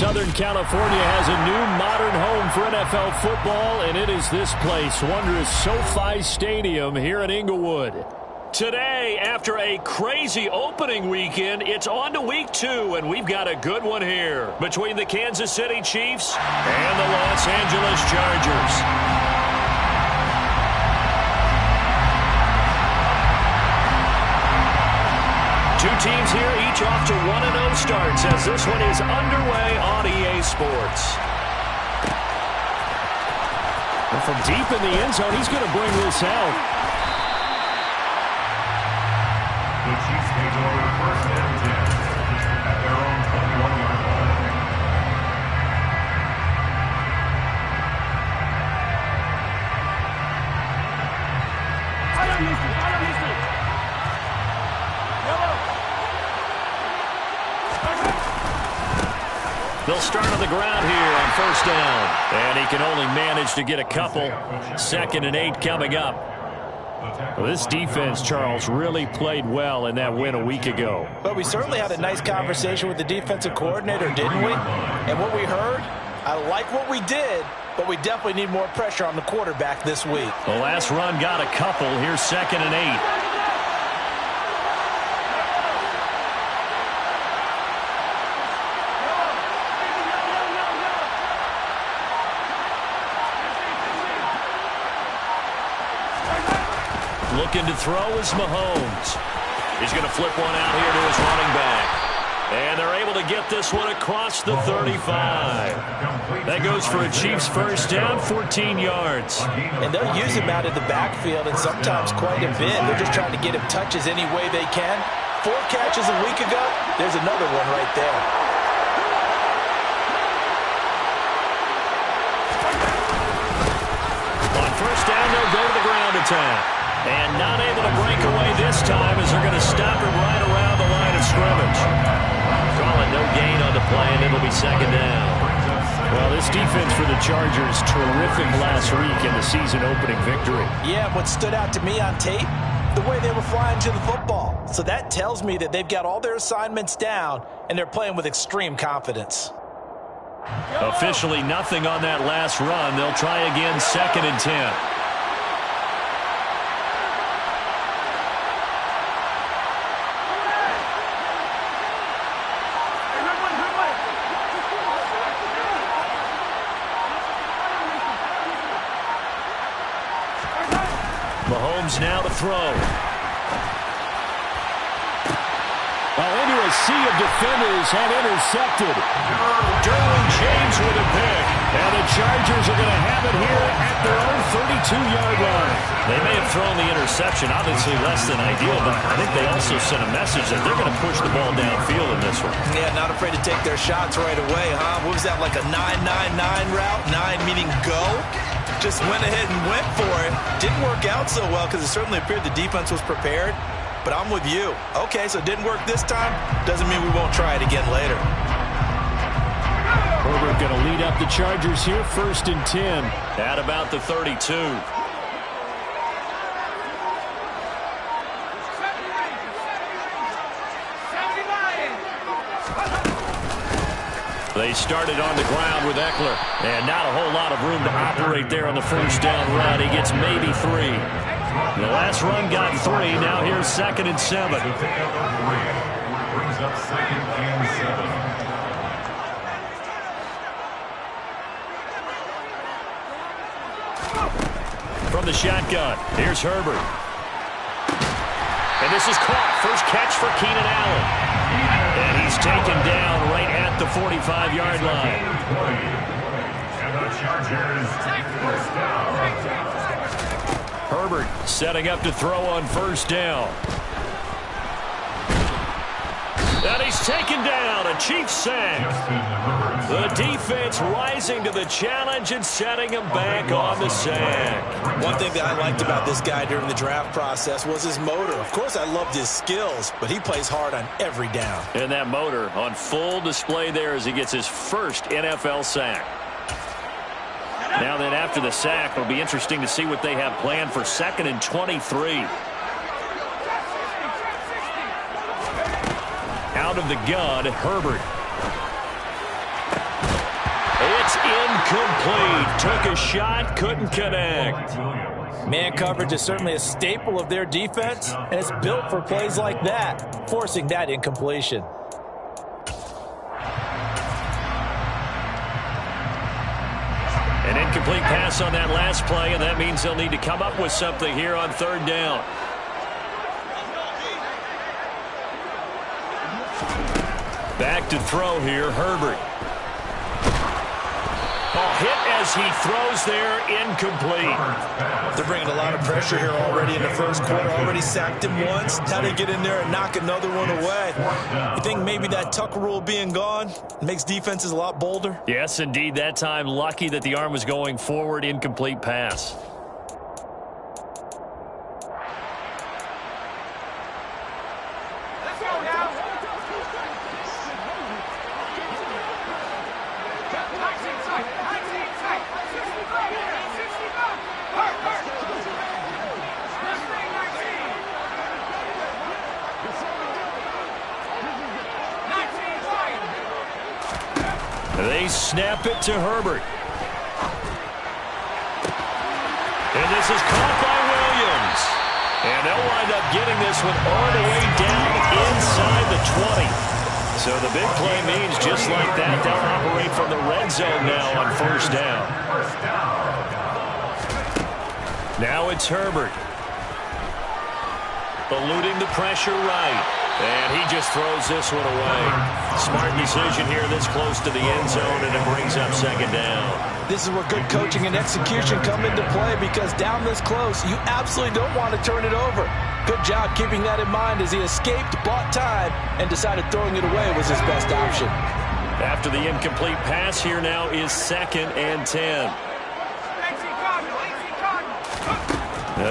Southern California has a new modern home for NFL football, and it is this place, wondrous SoFi Stadium here in Inglewood. Today, after a crazy opening weekend, it's on to week 2, and we've got a good one here between the Kansas City Chiefs and the Los Angeles Chargers. Two teams here, each off to 1-0 starts as this one is underway on EA Sports. And from deep in the end zone, he's going to bring this out. The Chiefs take over first and 10 at their own 21-yard line. They'll start on the ground here on first down. And he can only manage to get a couple. 2nd and 8 coming up. Well, this defense, Charles, really played well in that win a week ago. But we certainly had a nice conversation with the defensive coordinator, didn't we? And what we heard, I like what we did, but we definitely need more pressure on the quarterback this week. The last run got a couple. Here's 2nd and 8. Looking to throw is Mahomes. He's going to flip one out here to his running back. And they're able to get this one across the 35. That goes for a Chiefs first down, 14 yards. And they'll use him out of the backfield and sometimes quite a bit. They're just trying to get him touches any way they can. 4 catches a week ago. There's another one right there. On first down, they'll go to the ground attack. And not able to break away this time as they're going to stop him right around the line of scrimmage. Calling no gain on the play, and it'll be 2nd down. Well, this defense for the Chargers, terrific last week in the season-opening victory. Yeah, what stood out to me on tape, the way they were flying to the football. So that tells me that they've got all their assignments down, and they're playing with extreme confidence. Officially nothing on that last run. They'll try again, 2nd and 10. Mahomes now to throw. Into a sea of defenders and intercepted. Derwin James with a pick. And the Chargers are going to have it here at their own 32-yard line. They may have thrown the interception, obviously less than ideal, but I think they also sent a message that they're going to push the ball downfield in this one. Yeah, not afraid to take their shots right away, huh? What was that, like a 9-9-9 route? 9 meaning go? Just went ahead and went for it. Didn't work out so well because it certainly appeared the defense was prepared. But I'm with you. Okay, so it didn't work this time. Doesn't mean we won't try it again later. Herbert going to lead up the Chargers here, 1st and 10. At about the 32. They started on the ground with Eckler. And not a whole lot of room to operate there on the first down run. He gets maybe 3. The last run got 3. Now here's 2nd and 7. Brings up 2nd and 7. From the shotgun, here's Herbert. And this is caught. First catch for Keenan Allen. And he's taken down right at the 45-yard line. And the Chargers take first down. Herbert setting up to throw on first down. And he's taken down, a Chiefs sack. The defense rising to the challenge and setting him back on the sack. One thing that I liked about this guy during the draft process was his motor. Of course, I loved his skills, but he plays hard on every down. And that motor on full display there as he gets his first NFL sack. Now then, after the sack, it'll be interesting to see what they have planned for 2nd and 23. Out of the gun, Herbert. Incomplete. Took a shot, couldn't connect. Man coverage is certainly a staple of their defense, and it's built for plays like that, forcing that incompletion. An incomplete pass on that last play, and that means they'll need to come up with something here on third down. Back to throw here, Herbert. Hit as he throws there, incomplete. They're bringing a lot of pressure here already in the first quarter. Already sacked him once. How to get in there and knock another one away. You think maybe that Tucker rule being gone makes defenses a lot bolder? Yes, indeed. That time, lucky that the arm was going forward, incomplete pass. They snap it to Herbert. And this is caught by Williams. And they'll wind up getting this one all the way down inside the 20. So the big play means just like that, they'll operate from the red zone now on first down. Now it's Herbert. Eluding the pressure right. And he just throws this one away. Smart decision here this close to the end zone, and it brings up second down. This is where good coaching and execution come into play, because down this close, you absolutely don't want to turn it over. Good job keeping that in mind as he escaped, bought time, and decided throwing it away was his best option. After the incomplete pass, here now is 2nd and 10.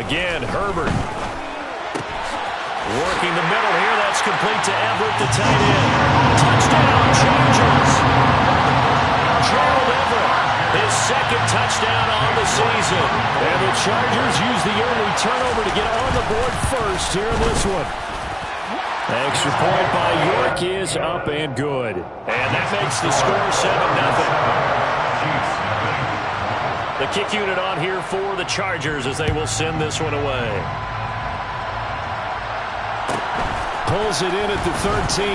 Again, Herbert. Working the middle here. That's complete to Everett, the tight end. Touchdown, Chargers. Gerald Everett, his 2nd touchdown on the season. And the Chargers use the early turnover to get on the board first here in this one. Extra point by York is up and good. And that makes the score 7-0. The kick unit on here for the Chargers as they will send this one away. Pulls it in at the 13.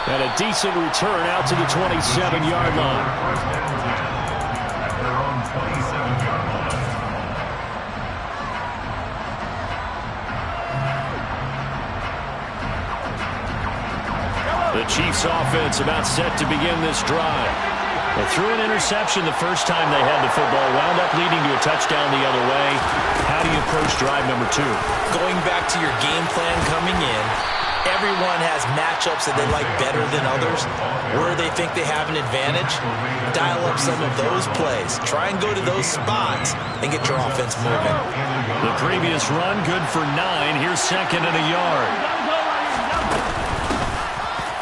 And a decent return out to the 27-yard line. The Chiefs offense about set to begin this drive. They threw an interception the first time they had the football, wound up leading to a touchdown the other way. How do you approach drive number 2? Going back to your game plan coming in, everyone has matchups that they like better than others. Where they think they have an advantage, dial up some of those plays. Try and go to those spots and get your offense moving. The previous run, good for 9. Here's 2nd and a yard.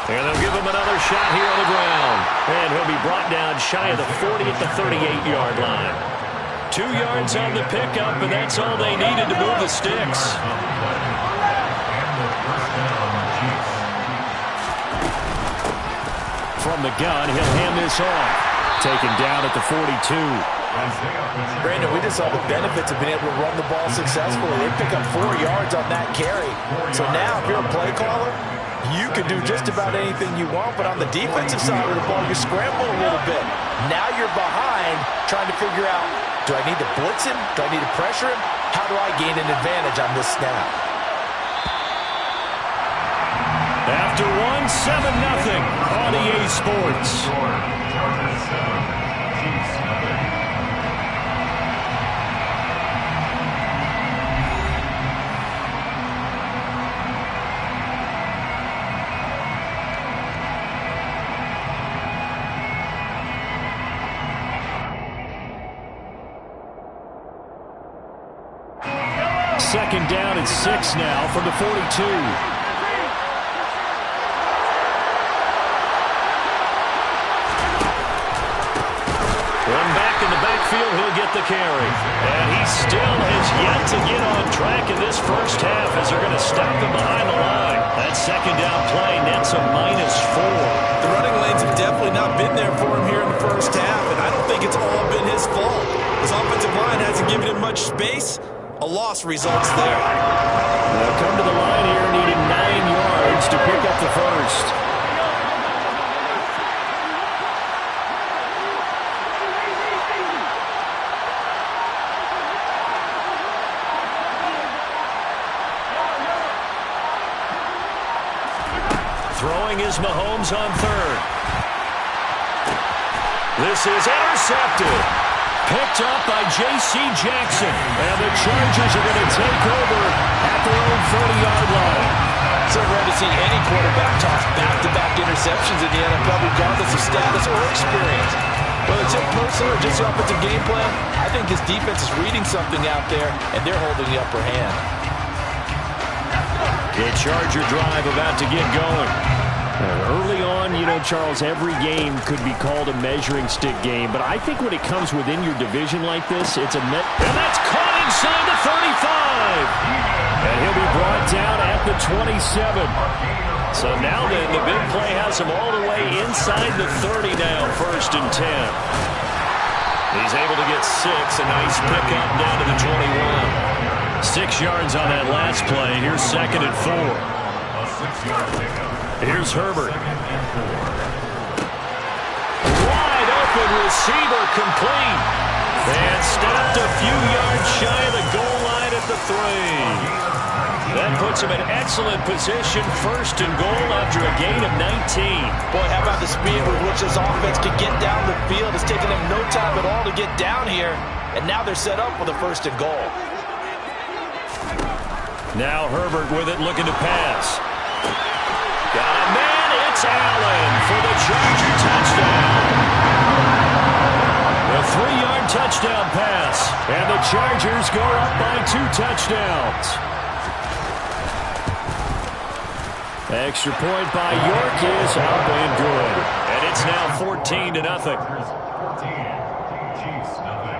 And they'll give him another shot here on the ground. And he'll be brought down shy of the 40 at the 38-yard line. 2 yards on the pickup, and that's all they needed to move the sticks. From the gun, he'll hand this off. Taken down at the 42. Brandon, we just saw the benefits of being able to run the ball successfully. They pick up 4 yards on that carry. So now, if you're a play caller, you can do just about anything you want, but on the defensive side of the ball, you scramble a little bit. Now you're behind, trying to figure out, do I need to blitz him? Do I need to pressure him? How do I gain an advantage on this snap? After 7-0 on EA Sports. Second down and 6 now from the 42. One back in the backfield. He'll get with the carry. And he still has yet to get on track in this first half as they're going to stop him behind the line. That second down play nets a -4. The running lanes have definitely not been there for him here in the first half, and I don't think it's all been his fault. His offensive line hasn't given him much space. A loss results there. They'll come to the line here needing 9 yards to pick up the first. Throwing is Mahomes on third. This is intercepted. Picked up by J.C. Jackson. And the Chargers are going to take over at their own 30-yard line. So rare to see any quarterback toss back-to-back interceptions in the NFL, regardless of status or experience. Whether it's him personally or just the offensive game plan, I think this defense is reading something out there, and they're holding the upper hand. The Charger drive about to get going. Early on, you know, Charles, every game could be called a measuring stick game, but I think when it comes within your division like this, it's a and that's caught inside the 35. And he'll be brought down at the 27. So now then, the big play has him all the way inside the 30 now, 1st and 10. He's able to get 6, a nice pickup down to the 21. 6 yards on that last play. Here's 2nd and 4. A 6-yard pickup. Here's Herbert. Wide open receiver complete. And stopped a few yards shy of the goal line at the 3. That puts him in excellent position. 1st and goal after a gain of 19. Boy, how about the speed with which this offense can get down the field? It's taken them no time at all to get down here. And now they're set up with a 1st and goal. Now Herbert with it, looking to pass. Got a man, it's Allen for the Charger touchdown. A 3-yard touchdown pass, and the Chargers go up by 2 touchdowns. Extra point by York is up and good. And it's now 14-0. 14, Chiefs, nothing.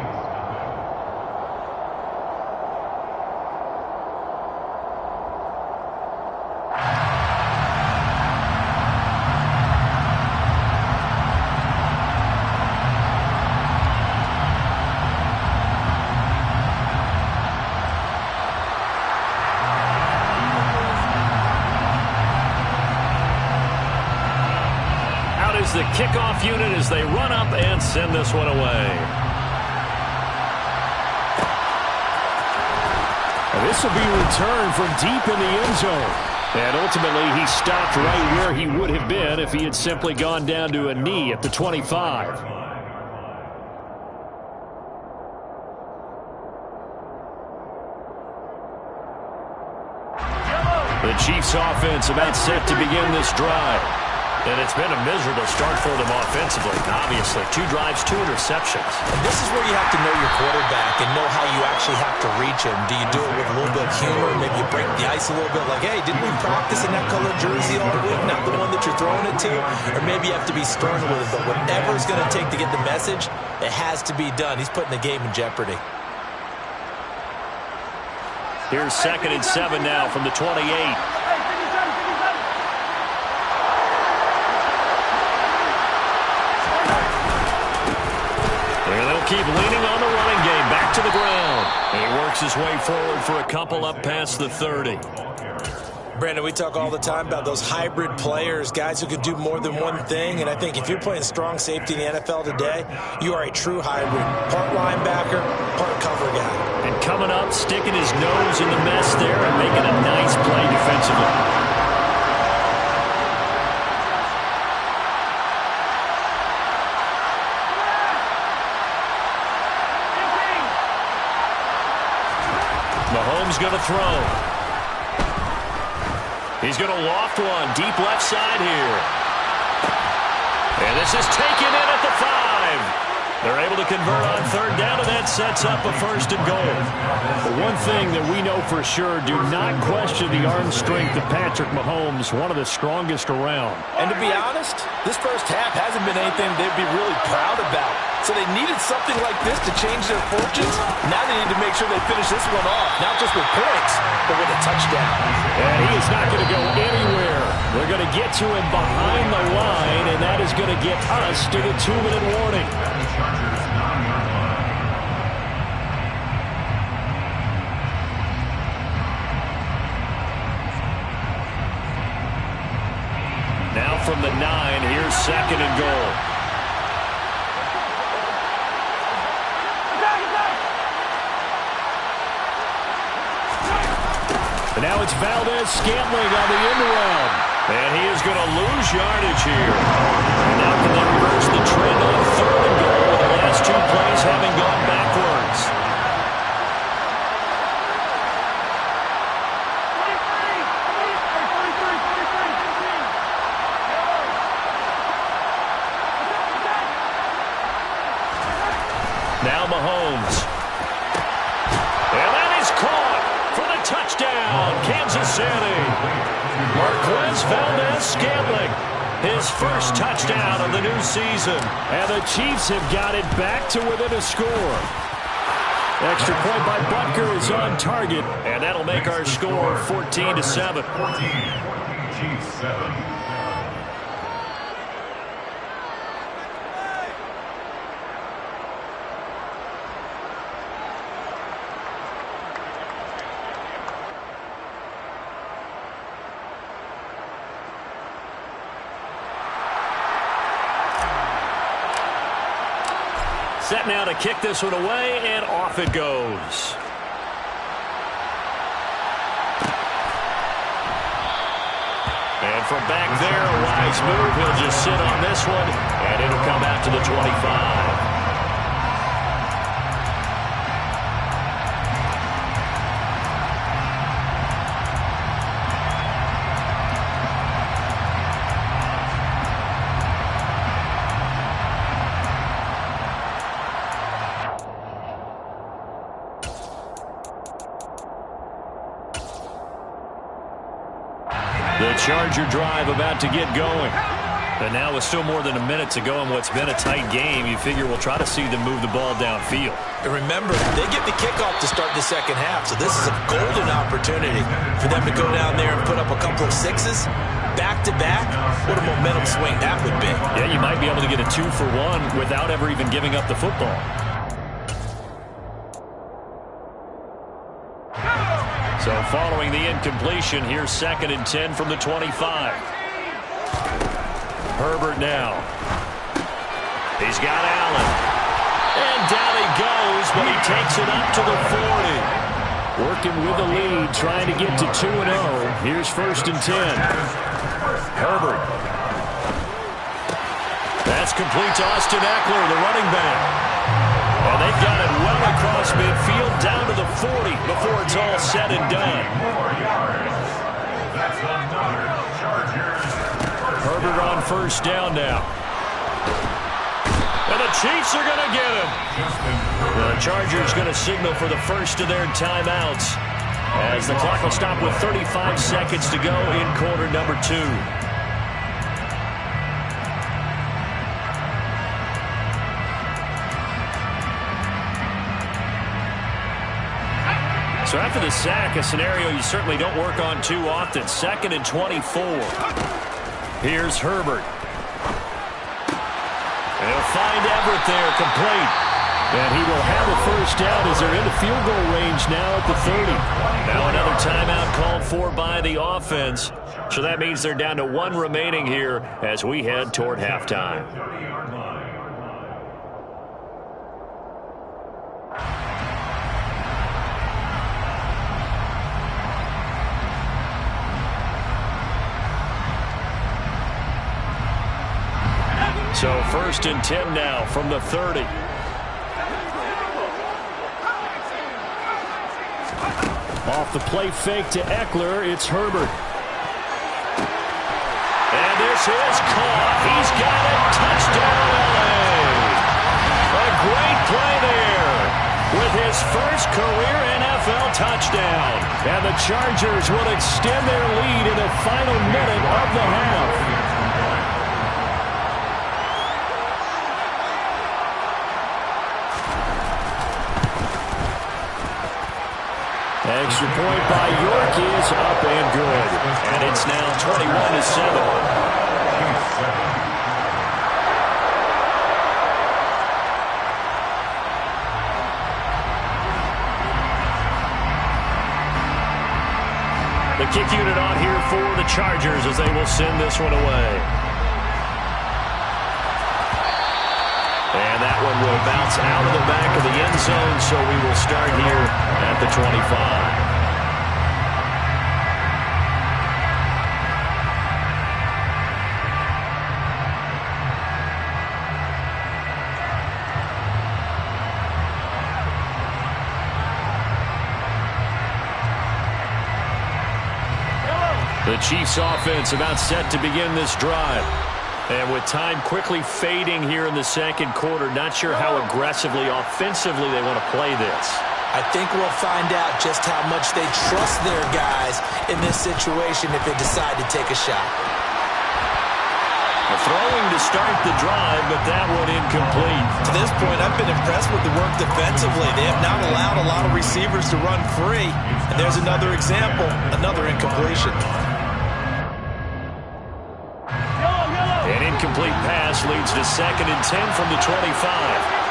The kickoff unit as they run up and send this one away. And this will be returned from deep in the end zone. And ultimately, he stopped right where he would have been if he had simply gone down to a knee at the 25. The Chiefs offense about set to begin this drive. And it's been a miserable start for them offensively. Obviously, 2 drives, 2 interceptions. And this is where you have to know your quarterback and know how you actually have to reach him. Do you do it with a little bit of humor? Maybe you break the ice a little bit like, hey, didn't we practice in that colored jersey all week? Not the one that you're throwing it to? Or maybe you have to be stern with it. But whatever it's going to take to get the message, it has to be done. He's putting the game in jeopardy. Here's 2nd and 7 now from the 28. Keep leaning on the running game. Back to the ground. And he works his way forward for a couple up past the 30. Brandon, we talk all the time about those hybrid players, guys who could do more than one thing. And I think if you're playing strong safety in the NFL today, you are a true hybrid. Part linebacker, part cover guy. And coming up, sticking his nose in the mess there and making a nice play defensively. Mahomes going to throw. He's going to loft one deep left side here. And this is taken in at the 5. They're able to convert on 3rd down, and that sets up a 1st and goal. But one thing that we know for sure, do not question the arm strength of Patrick Mahomes, one of the strongest around. And to be honest, this first half hasn't been anything they'd be really proud about. So they needed something like this to change their fortunes. Now they need to make sure they finish this one off, not just with points, but with a touchdown. And he is not going to go anywhere. They're going to get to him behind the line, and that is going to get us to the 2-minute warning. Now from the 9, here's 2nd and goal. And now it's Valdez-Scantling on the end around. And he is going to lose yardage here. And now can they reverse the trend on 3rd and goal with the last 2 plays having gone backwards. Now Mahomes. And that is caught for the touchdown, Kansas City. Marquez Valdez-Scantling, his first touchdown of the new season. And the Chiefs have got it back to within a score. Extra point by Butker is on target, and that'll make our score 14-7. 14, Chiefs 7. Set now to kick this one away, and off it goes. And from back there, a wise move. He'll just sit on this one, and it'll come out to the 25. The Charger drive about to get going. But now with still more than a minute to go in what's been a tight game, you figure we'll try to see them move the ball downfield. And remember, they get the kickoff to start the second half, so this is a golden opportunity for them to go down there and put up a couple of sixes. Back-to-back, what a momentum swing that would be. Yeah, you might be able to get a 2-for-1 without ever even giving up the football. So following the incompletion, here's 2nd and 10 from the 25. Herbert now. He's got Allen. And down he goes, but he takes it up to the 40. Working with the lead, trying to get to 2-0. Here's 1st and 10. Herbert. That's complete to Austin Eckler, the running back. And they've got it well across midfield, down to the 40 before it's all said and done. Herbert on 1st down now. And the Chiefs are going to get him. The Chargers going to signal for the first of their timeouts as the clock will stop with 35 seconds to go in quarter number 2. So after the sack, a scenario you certainly don't work on too often. 2nd and 24. Here's Herbert. And he'll find Everett there, complete. And he will have a 1st down as they're into field goal range now at the 30. Now another timeout called for by the offense. So that means they're down to 1 remaining here as we head toward halftime. So 1st and 10 now from the 30. Off the play fake to Eckler, it's Herbert. And this is caught. He's got it. Touchdown, LA. A great play there with his first career NFL touchdown. And the Chargers will extend their lead in the final minute of the half. Extra point by York is up and good. And it's now 21-7. The kick unit on here for the Chargers as they will send this one away. And that one will bounce out of the back of the end zone, so we will start here at the 25. The Chiefs offense about set to begin this drive. And with time quickly fading here in the second quarter, not sure how aggressively, offensively they want to play this. I think we'll find out just how much they trust their guys in this situation if they decide to take a shot. Throwing to start the drive, but that one incomplete. To this point, I've been impressed with the work defensively. They have not allowed a lot of receivers to run free. And there's another example, another incompletion. An incomplete pass leads to 2nd and 10 from the 25.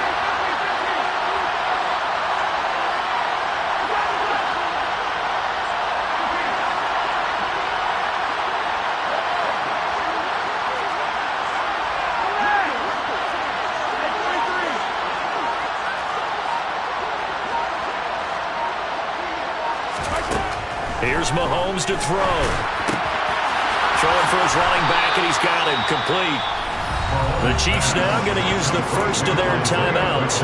Here's Mahomes to throw. Throwing for his running back, and he's got him complete. The Chiefs now going to use the first of their timeouts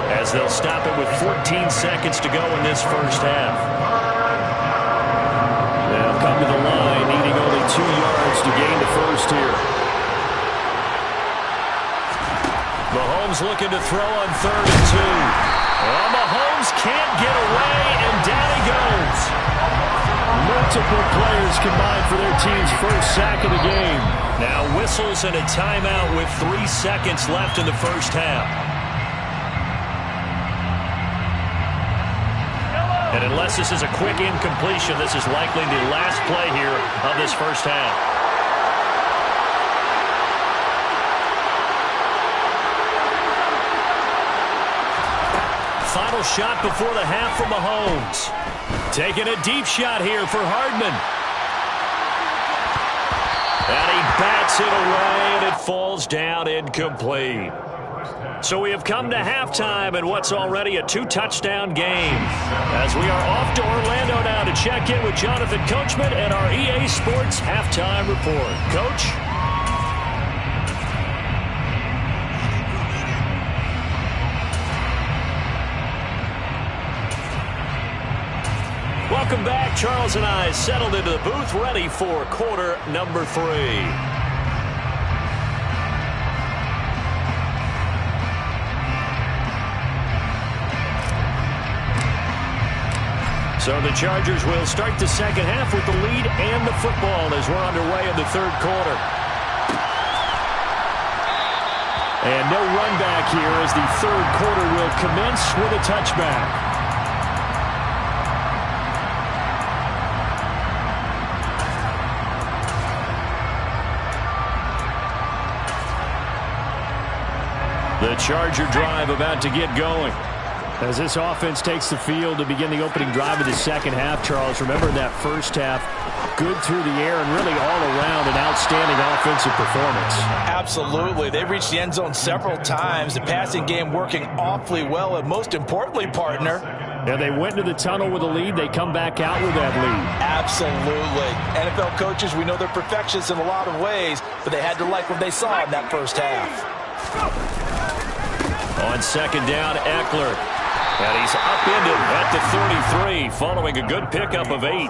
as they'll stop it with 14 seconds to go in this first half. They'll come to the line, needing only 2 yards to gain the first here. Mahomes looking to throw on 3rd and 2. Well, Mahomes can't get away, and down he goes. Multiple players combined for their team's first sack of the game. Now whistles and a timeout with 3 seconds left in the first half. And unless this is a quick incompletion, this is likely the last play here of this first half. Final shot before the half from Mahomes. Taking a deep shot here for Hardman. And he bats it away, and it falls down incomplete. So we have come to halftime in what's already a 2-touchdown game. As we are off to Orlando now to check in with Jonathan Coachman and our EA Sports Halftime Report. Coach? Welcome back. Charles and I settled into the booth, ready for quarter number 3. So the Chargers will start the second half with the lead and the football as we're underway in the third quarter. And no run back here as the third quarter will commence with a touchback. The Charger drive about to get going. As this offense takes the field to begin the opening drive of the second half, Charles, remember in that first half, good through the air and really all around an outstanding offensive performance. Absolutely. They reached the end zone several times. The passing game working awfully well, and most importantly, partner, yeah, they went to the tunnel with a lead. They come back out with that lead. Absolutely. NFL coaches, we know they're perfectionists in a lot of ways, but they had to like what they saw in that first half. On second down, Eckler. And he's upended at the 33 following a good pickup of 8.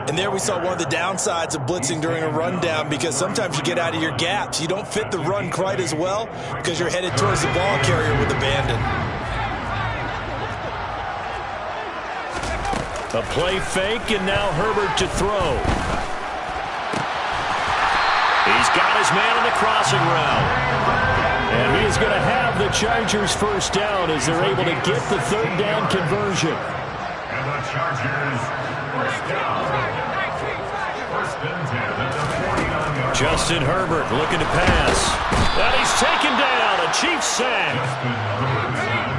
And there we saw one of the downsides of blitzing during a rundown, because sometimes you get out of your gaps. You don't fit the run quite as well because you're headed towards the ball carrier with abandon. A play fake, and now Herbert to throw. He's got his man on the crossing route. And he is going to have the Chargers first down as they're able to get the third down conversion. the Chargers. First down. First and 10 at the 49-yard line. Justin Herbert looking to pass. And he's taken down. A Chiefs sack.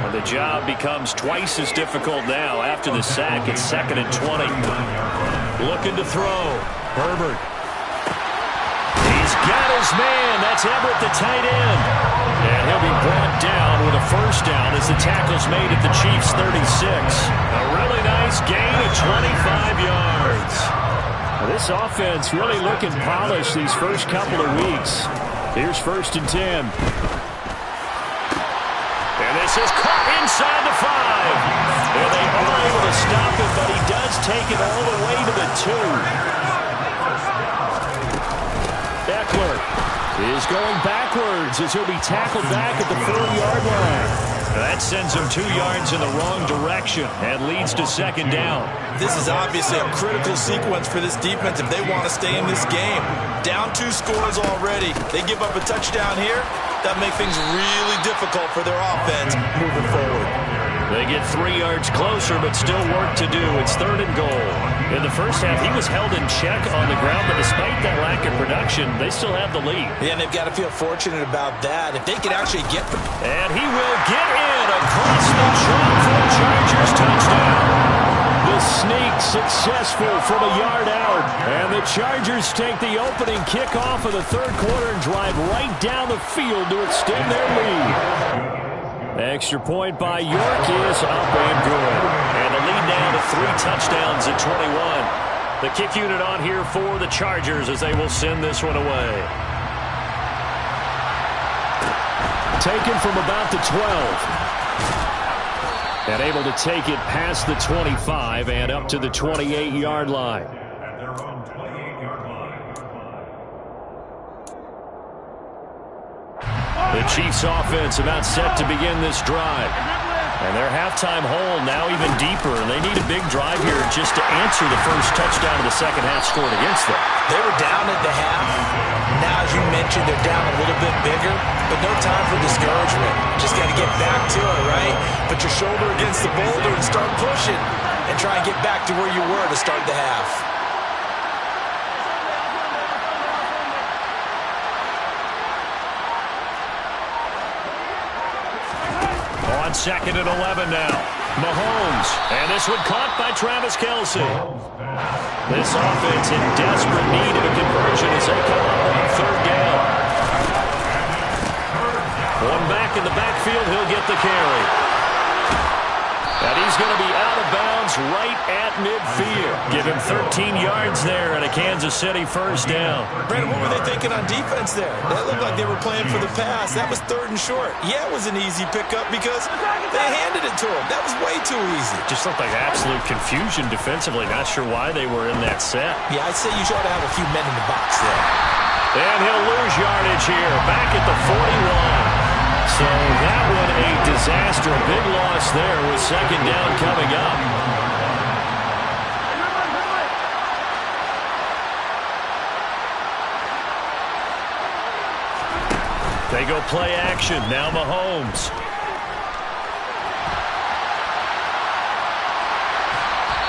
And the job becomes twice as difficult now after the sack. It's 2nd and 20. Looking to throw. Herbert. He's got his man. That's Everett, the tight end. And he'll be brought down with a first down as the tackle's made at the Chiefs' 36. A really nice gain of 25 yards. Now this offense really looking polished these first couple of weeks. Here's 1st and 10. And this is caught inside the 5. And they are able to stop it, but he does take it all the way to the 2. Eckler is going backwards as he'll be tackled back at the 4-yard line. That sends him 2 yards in the wrong direction and leads to 2nd down. This is obviously a critical sequence for this defense if they want to stay in this game. Down 2 scores already. They give up a touchdown here. That makes things really difficult for their offense moving forward. They get 3 yards closer, but still work to do. It's 3rd and goal. In the first half, he was held in check on the ground, but despite that lack of production, they still have the lead. Yeah, and they've got to feel fortunate about that. If they could actually get... And he will get in across the chalk for a Chargers touchdown. The sneak successful from a yard out. And the Chargers take the opening kickoff of the 3rd quarter and drive right down the field to extend their lead. Extra point by York is up and good. And the lead now to 3 touchdowns at 21. The kick unit on here for the Chargers as they will send this one away. Taken from about the 12. And able to take it past the 25 and up to the 28-yard line. At their own 28-yard line. The Chiefs offense about set to begin this drive. And their halftime hole now even deeper. They need a big drive here just to answer the first touchdown of the second half scored against them. They were down at the half. Now, as you mentioned, they're down a little bit bigger, but no time for discouragement. Just got to get back to it, right? Put your shoulder against the boulder and start pushing and try and get back to where you were to start the half. On 2nd and 11 now. Mahomes. And this one caught by Travis Kelce. This offense in desperate need of a conversion as they come up on 3rd down. One back in the backfield. He'll get the carry. And he's going to be out of bounds right at midfield. Give him 13 yards there and a Kansas City first down. Brandon, what were they thinking on defense there? That looked like they were playing for the pass. That was 3rd and short. Yeah, it was an easy pickup because they handed it to him. That was way too easy. Just looked like absolute confusion defensively. Not sure why they were in that set. Yeah, I'd say you should have a few men in the box there. And he'll lose yardage here. Back at the 41. So that one a disaster. A big loss there with 2nd down coming up. They go play action. Now Mahomes.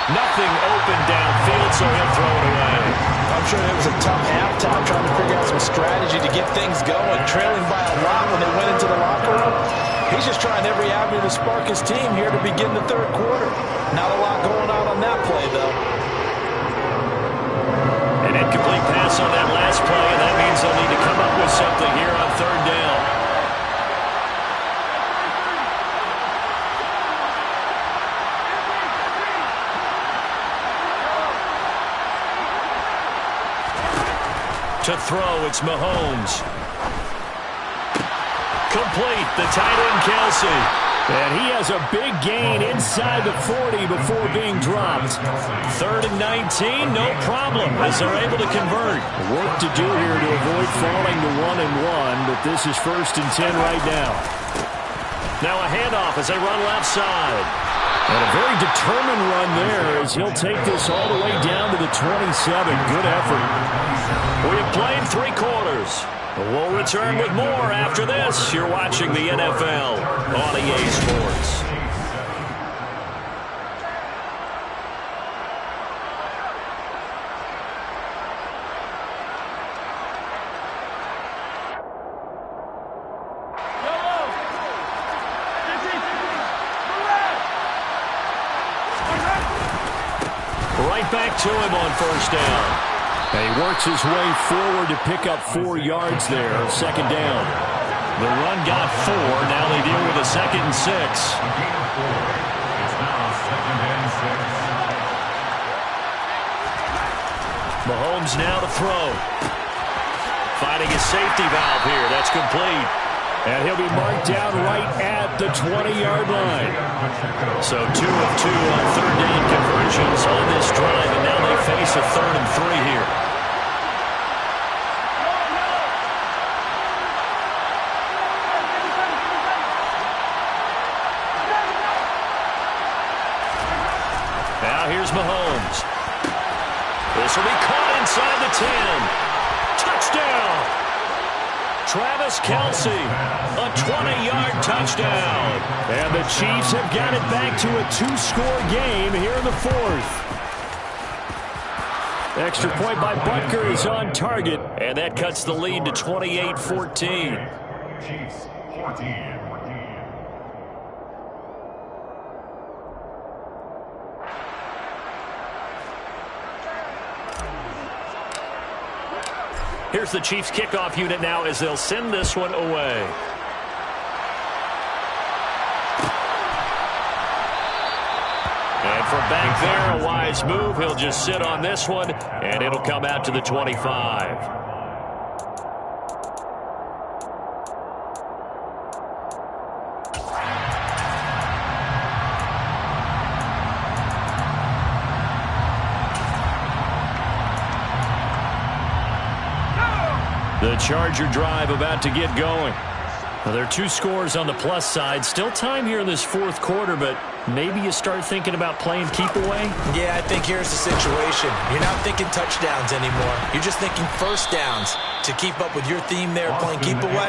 Nothing open downfield, so he'll throw it away. I'm sure it was a tough halftime trying to figure out some strategy to get things going. Trailing by a lot when they went into the locker room. He's just trying every avenue to spark his team here to begin the 3rd quarter. Not a lot going on that play, though. An incomplete pass on that last play, and that means they'll need to come up with something here on 3rd down. To throw, it's Mahomes. Complete, the tight end Kelce. And he has a big gain inside the 40 before being dropped. 3rd and 19, no problem as they're able to convert. Work to do here to avoid falling to 1-1, but this is 1st and 10 right now. Now a handoff as they run left side. And a very determined run there as he'll take this all the way down to the 27. Good effort. We have played 3 quarters. We'll return with more after this. You're watching the NFL on EA Sports. right back to him on first down. And he works his way forward to pick up 4 yards there, second down. The run got 4. Now they deal with a 2nd and 6. A gain of 4. It's now 2nd and 6. Mahomes now to throw. Finding his safety valve here. That's complete. And he'll be marked down right at the 20-yard line. So 2 of 2 on third down conversions on this drive, and now they face a 3rd and 3 here. Now here's Mahomes. This will be caught inside the 10. Touchdown! Travis Kelce, a 20-yard touchdown. And the Chiefs have got it back to a 2-score game here in the 4th. Extra point by Butker is on target. And that cuts the lead to 28-14. Chiefs 14. Here's the Chiefs kickoff unit now as they'll send this one away. And from back there, a wise move. He'll just sit on this one, and it'll come out to the 25. The Charger drive about to get going. Well, there are 2 scores on the plus side. Still time here in this 4th quarter, but maybe you start thinking about playing keep away? Yeah, I think here's the situation. You're not thinking touchdowns anymore. You're just thinking first downs. To keep up with your theme there, playing keep away,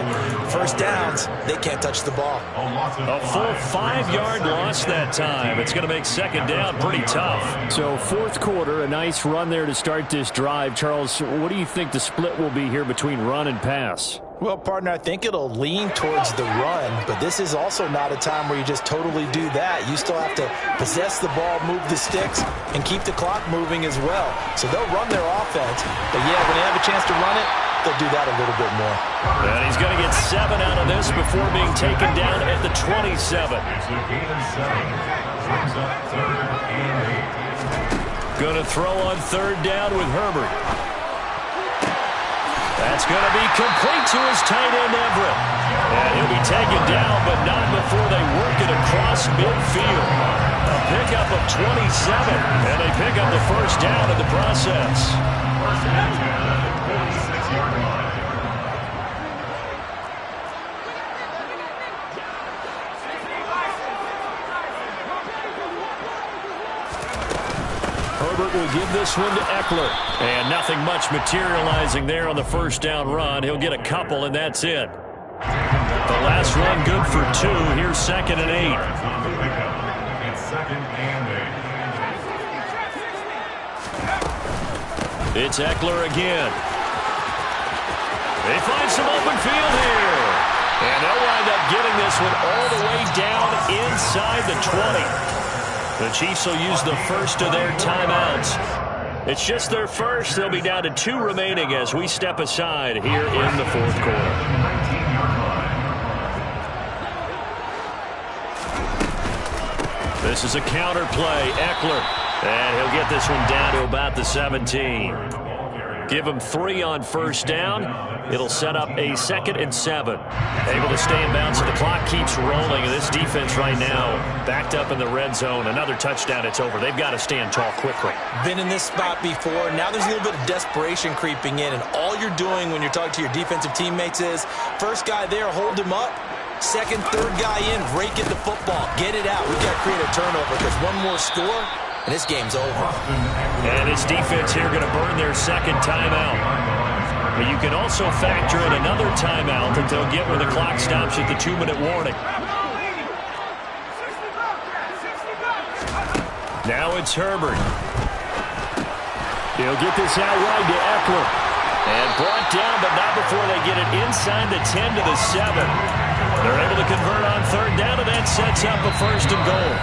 first downs, they can't touch the ball. A full 5-yard loss that time. It's going to make second down pretty tough. So 4th quarter, a nice run there to start this drive. Charles, what do you think the split will be here between run and pass? Well, partner, I think it'll lean towards the run, but this is also not a time where you just totally do that. You still have to possess the ball, move the sticks, and keep the clock moving as well. So they'll run their offense, but yeah, when they have a chance to run it, they'll do that a little bit more. And he's going to get 7 out of this before being taken down at the 27. It's a gain of 7. Brings up 3rd and 8. Going to throw on 3rd down with Herbert. That's going to be complete to his tight end, Everett. And he'll be taken down, but not before they work it across midfield. A pickup of 27, and they pick up the first down in the process. First and 10 at the 46-yard line. Herbert will give this one to Eckler. And nothing much materializing there on the first down run. He'll get a couple, and that's it. The last run good for 2. Here's 2nd and 8. It's 2nd and 8. It's Eckler again. They find some open field here. And they'll wind up getting this one all the way down inside the 20. The Chiefs will use the first of their timeouts. It's just their first. They'll be down to 2 remaining as we step aside here in the 4th quarter. This is a counter play. Eckler. And he'll get this one down to about the 17. Give him 3 on first down. It'll set up a 2nd and 7. Able to stay in bounds, so the clock keeps rolling. And this defense right now backed up in the red zone. Another touchdown, it's over. They've got to stand tall quickly. Been in this spot before. Now there's a little bit of desperation creeping in. And all you're doing when you're talking to your defensive teammates is, first guy there, hold him up. Second, third guy in, rake at the football. Get it out. We've got to create a turnover because one more score, and this game's over. And this defense here going to burn their 2nd timeout. But you can also factor in another timeout that they'll get when the clock stops at the 2-minute warning. Now it's Herbert. He'll get this out wide to Eckler. And brought down, but not before they get it inside the 10 to the 7. They're able to convert on 3rd down, and that sets up a 1st and goal.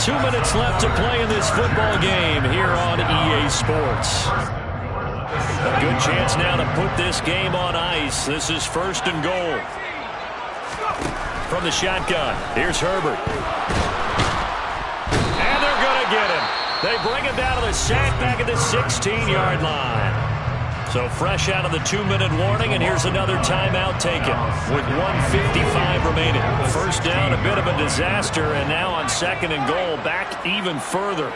2 minutes left to play in this football game here on EA Sports. A good chance now to put this game on ice. This is 1st and goal. From the shotgun, here's Herbert. And they're going to get him. They bring him down to the sack back at the 16-yard line. So fresh out of the 2-minute warning, and here's another timeout taken with 1:55 remaining. First down, a bit of a disaster, and now on 2nd and goal, back even further.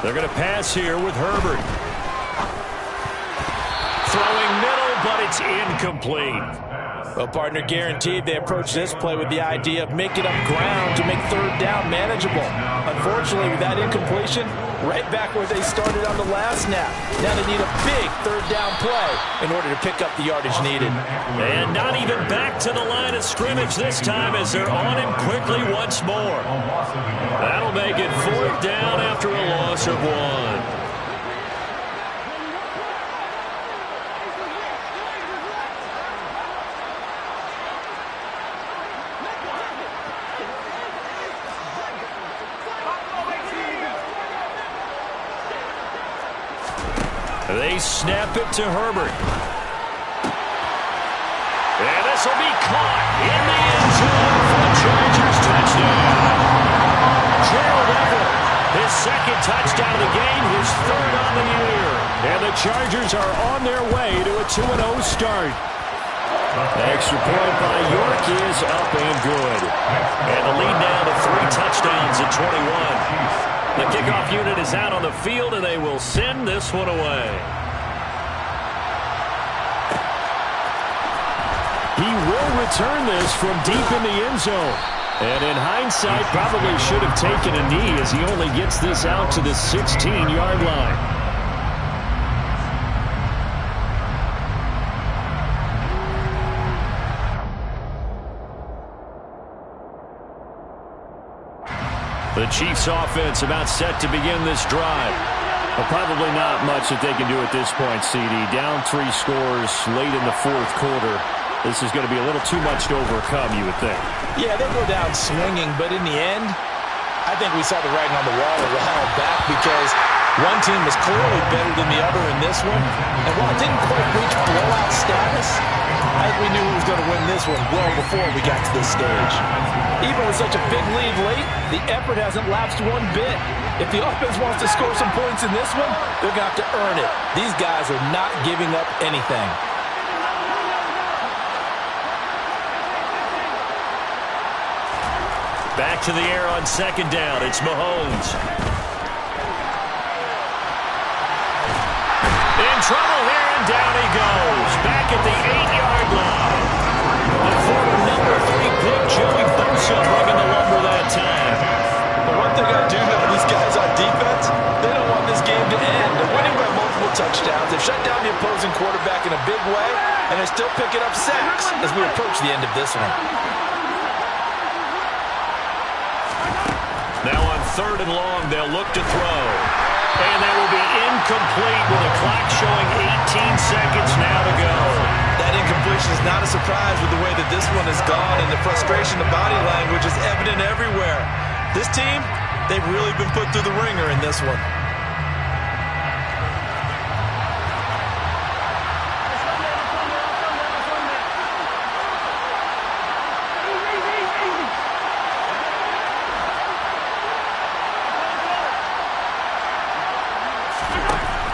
They're going to pass here with Herbert. Throwing middle, but it's incomplete. Well, partner, guaranteed they approach this play with the idea of making up ground to make 3rd down manageable. Unfortunately, with that incompletion, right back where they started on the last snap. Now they need a big 3rd down play in order to pick up the yardage needed. And not even back to the line of scrimmage this time as they're on him quickly once more. That'll make it 4th down after a loss of 1. They snap it to Herbert. And this will be caught in the end zone for the Chargers touchdown. Gerald Everett, his 2nd touchdown of the game, his 3rd on the year. And the Chargers are on their way to a 2-0 start. The extra point by York is up and good. And the lead now to 3 touchdowns at 21. The kickoff unit is out on the field, and they will send this one away. He will return this from deep in the end zone. And in hindsight, probably should have taken a knee as he only gets this out to the 16-yard line. The Chiefs offense about set to begin this drive. Well, probably not much that they can do at this point, CD. Down 3 scores late in the 4th quarter. This is going to be a little too much to overcome, you would think. Yeah, they go down swinging, but in the end, I think we saw the writing on the wall a while back because one team was clearly better than the other in this one. And while it didn't quite reach blowout status, I think we knew who was going to win this one well before we got to this stage. Even with such a big lead late, the effort hasn't lapsed one bit. If the offense wants to score some points in this one, they're going to have to earn it. These guys are not giving up anything. Back to the air on 2nd down. It's Mahomes. In trouble here, and down he goes. Back at the 8-yard line. The former number 3 pick, Joey Bosa, bringing the lumber that time. But one thing I do know, these guys on defense, they don't want this game to end. They're winning by multiple touchdowns. They've shut down the opposing quarterback in a big way, and they're still picking up sacks as we approach the end of this one. Now on 3rd and long, they'll look to throw. And that will be incomplete with the clock showing 18 seconds now to go. That incompletion is not a surprise with the way that this one has gone, and the frustration, the body language is evident everywhere. This team, they've really been put through the ringer in this one.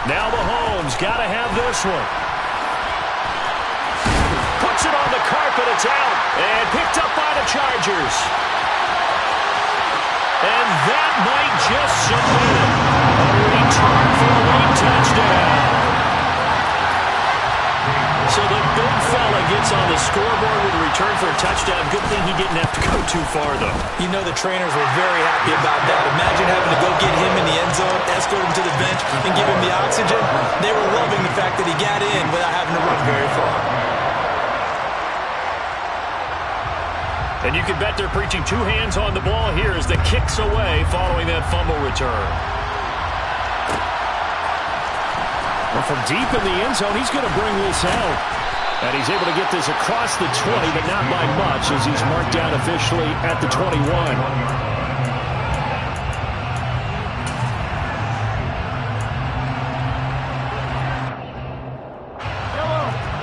Now Mahomes got to have this one. Puts it on the carpet, it's out, and picked up by the Chargers. And that might just submit it. A return for a late touchdown. So the big fella gets on the scoreboard with a return for a touchdown. Good thing he didn't have to go too far, though. You know the trainers were very happy about that. Imagine having to go get him in the end zone, escort him to the bench, and give him the oxygen. They were loving the fact that he got in without having to run very far. And you can bet they're preaching 2 hands on the ball here as the kick's away following that fumble return. Well, from deep in the end zone, he's going to bring this out. And he's able to get this across the 20, but not by much as he's marked down officially at the 21.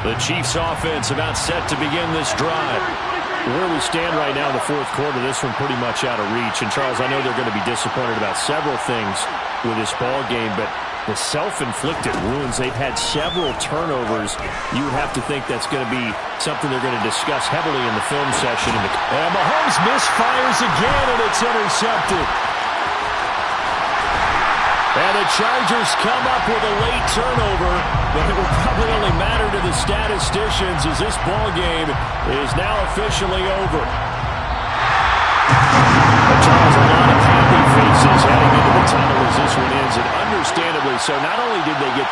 The Chiefs offense about set to begin this drive. Where we stand right now in the fourth quarter, this one pretty much out of reach. And, Charles, I know they're going to be disappointed about several things with this ball game, but the self-inflicted wounds, they've had several turnovers. You would have to think that's going to be something they're going to discuss heavily in the film session. And Mahomes misfires again, and it's intercepted. And the Chargers come up with a late turnover, but it will probably only matter to the statisticians as this ball game is now officially over. But Charles, a lot of happy faces heading into the tunnel as this one ends, and understandably so. Not only did they get